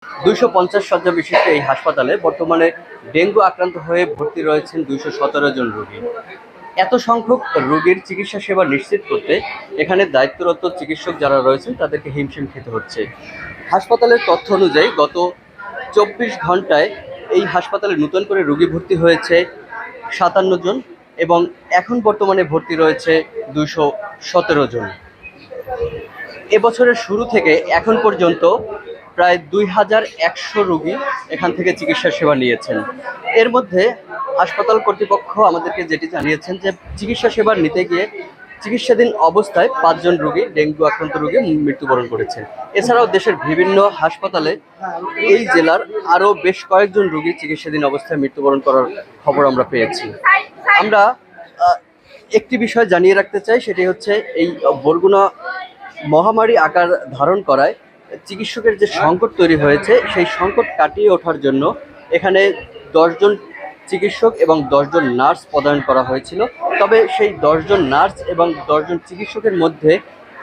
250 শয্যা বিশিষ্ট এই হাসপাতালে বর্তমানে ডেঙ্গু আক্রান্ত হয়ে ভর্তি রয়েছেন 217 জন রোগী। এত সংখ্যক রোগীর চিকিৎসা সেবা নিশ্চিত করতে এখানে দায়িত্বরত চিকিৎসক যারা রয়েছেন তাদেরকে হিমশিম খেতে হচ্ছে। হাসপাতালের তথ্য অনুযায়ী গত 24 ঘন্টায় এই হাসপাতালে নতুন করে রোগী ভর্তি হয়েছে 57 জন এবং এখন বর্তমানে ভর্তি রয়েছে 217 জন। এবছরের শুরু থেকে এখন পর্যন্ত প্রায় 2100 রোগী এখান থেকে চিকিৎসা সেবা নিয়েছেন। এর মধ্যে হাসপাতাল কর্তৃপক্ষ আমাদেরকে যেটি জানিয়েছেন যে চিকিৎসা সেবা নিতে গিয়ে চিকিৎসাধীন অবস্থায় 5 জন রোগী ডেঙ্গু আক্রান্ত রোগী মৃত্যুবরণ করেছেন। এছাড়াও দেশের বিভিন্ন হাসপাতালে এই জেলার আরও বেশ কয়েকজন রোগী চিকিৎসাধীন অবস্থায় মৃত্যুবরণ করার খবর আমরা পেয়েছি। আমরা একটি বিষয় জানিয়ে রাখতে চাই, সেটি হচ্ছে এই বরগুনা মহামারী আকার ধারণ করায় চিকিৎসকের যে সংকট তৈরি হয়েছে সেই সংকট কাটিয়ে ওঠার জন্য এখানে 10 জন চিকিৎসক এবং 10 জন নার্স পদায়ন করা হয়েছিল। তবে সেই 10 জন নার্স এবং 10 জন চিকিৎসকের মধ্যে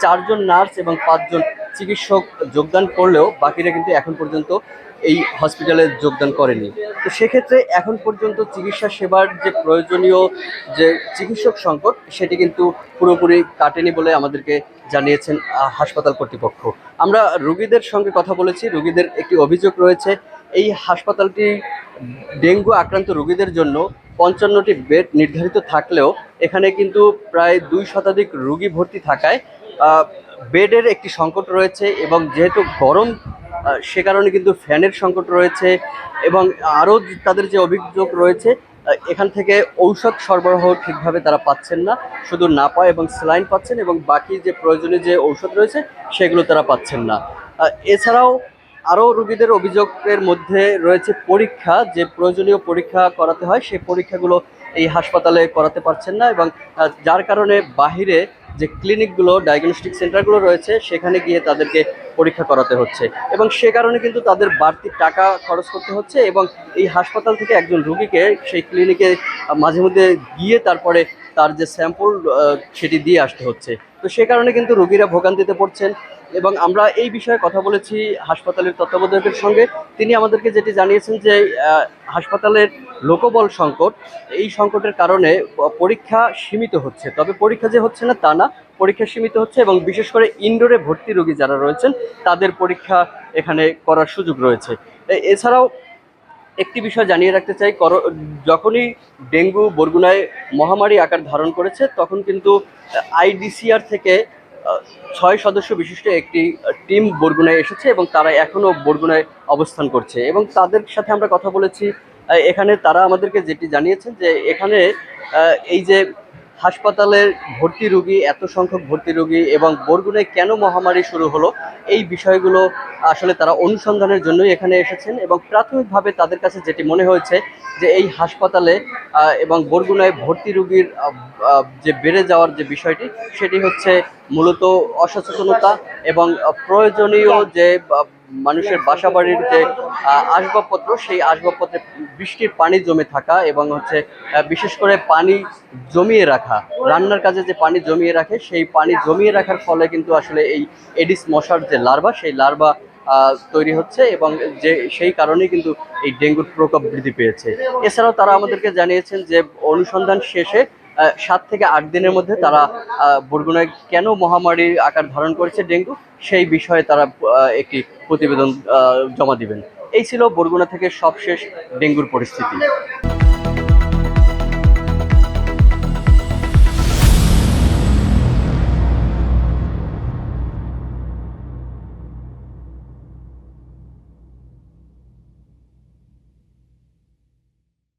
4 জন নার্স এবং 5 জন চিকিৎসক যোগদান করলেও বাকিরা কিন্তু এখন পর্যন্ত এই হসপিটালে যোগদান করেনি। তো সেক্ষেত্রে এখন পর্যন্ত চিকিৎসা সেবার যে প্রয়োজনীয় যে চিকিৎসক সংকট সেটি কিন্তু পুরোপুরি কাটেনি বলে আমাদেরকে জানিয়েছেন হাসপাতাল কর্তৃপক্ষ। আমরা রোগীদের সঙ্গে কথা বলেছি। রোগীদের একটি অভিযোগ রয়েছে, এই হাসপাতালটি ডেঙ্গু আক্রান্ত রোগীদের জন্য 55টি বেড নির্ধারিত থাকলেও এখানে কিন্তু প্রায় 2 শতাধিক রোগী ভর্তি থাকায় বেডের একটি সংকট রয়েছে এবং যেহেতু গরম সে কারণে কিন্তু ফ্যানের সংকট রয়েছে এবং আরও তাদের যে অভিযোগ রয়েছে এখান থেকে ঔষধ সরবরাহ ঠিকভাবে তারা পাচ্ছেন না, শুধু নাপা এবং স্যালাইন পাচ্ছেন এবং বাকি যে প্রয়োজনীয় যে ঔষধ রয়েছে সেগুলো তারা পাচ্ছেন না। এছাড়াও আরও রোগীদের অভিযোগের মধ্যে রয়েছে পরীক্ষা, যে প্রয়োজনীয় পরীক্ষা করাতে হয় সেই পরীক্ষাগুলো এই হাসপাতালে করাতে পারছেন না এবং যার কারণে বাহিরে যে ক্লিনিকগুলো ডায়াগনস্টিক সেন্টারগুলো রয়েছে সেখানে গিয়ে তাদেরকে পরীক্ষা করাতে হচ্ছে এবং সে কারণে কিন্তু তাদের বাড়তি টাকা খরচ করতে হচ্ছে এবং এই হাসপাতাল থেকে একজন রোগীকে সেই ক্লিনিকে মাঝে মধ্যে গিয়ে তারপরে তার যে স্যাম্পল সেটি দিয়ে আসতে হচ্ছে। তো সে কারণে কিন্তু রোগীরা ভোগান্তিতে পড়ছেন এবং আমরা এই বিষয়ে কথা বলেছি হাসপাতালের তত্ত্বাবধায়কের সঙ্গে। তিনি আমাদেরকে যেটি জানিয়েছেন যে হাসপাতালের লোকবল সংকট, এই সংকটের কারণে পরীক্ষা সীমিত হচ্ছে। তবে পরীক্ষা যে হচ্ছে না তা না, পরীক্ষা সীমিত হচ্ছে এবং বিশেষ করে ইনডোরে ভর্তি রোগী যারা রয়েছেন তাদের পরীক্ষা এখানে করার সুযোগ রয়েছে। এছাড়াও একটি বিষয় জানিয়ে রাখতে চাই, যখনই ডেঙ্গু বরগুনায় মহামারী আকার ধারণ করেছে তখন কিন্তু আইডিসিআর থেকে 6 সদস্য বিশিষ্ট একটি টিম বরগুনায় এসেছে এবং তারা এখনও বরগুনায় অবস্থান করছে এবং তাদের সাথে আমরা কথা বলেছি। এখানে তারা আমাদেরকে যেটি জানিয়েছেন যে এখানে এই যে হাসপাতালের ভর্তি রোগী, এত সংখ্যক ভর্তি রোগী এবং বরগুনায় কেন মহামারী শুরু হলো এই বিষয়গুলো আসলে তারা অনুসন্ধানের জন্যই এখানে এসেছেন এবং প্রাথমিকভাবে তাদের কাছে যেটি মনে হয়েছে যে এই হাসপাতালে এবং বরগুনায় ভর্তি রোগীর যে বেড়ে যাওয়ার যে বিষয়টি সেটি হচ্ছে মূলত অসচেতনতা এবং প্রয়োজনীয় যে মানুষের বাসাবাড়ির যে আসবাবপত্র সেই আসবাবপত্রে বৃষ্টির পানি জমে থাকা এবং হচ্ছে বিশেষ করে পানি জমিয়ে রাখা, রান্নার কাজে যে পানি জমিয়ে রাখে সেই পানি জমিয়ে রাখার ফলে কিন্তু আসলে এই এডিস মশার যে লার্ভা সেই লার্ভা তৈরি হচ্ছে এবং যে সেই কারণেই কিন্তু এই ডেঙ্গুর প্রকোপ বৃদ্ধি পেয়েছে। এছাড়াও তারা আমাদেরকে জানিয়েছেন যে অনুসন্ধান শেষে 7 থেকে 8 দিনের মধ্যে তারা বরগুনায় কেন মহামারীর আকার ধারণ করেছে ডেঙ্গু সেই বিষয়ে তারা একটি প্রতিবেদন জমা দিবেন। এই ছিল বরগুনা থেকে সবশেষ ডেঙ্গুর পরিস্থিতি।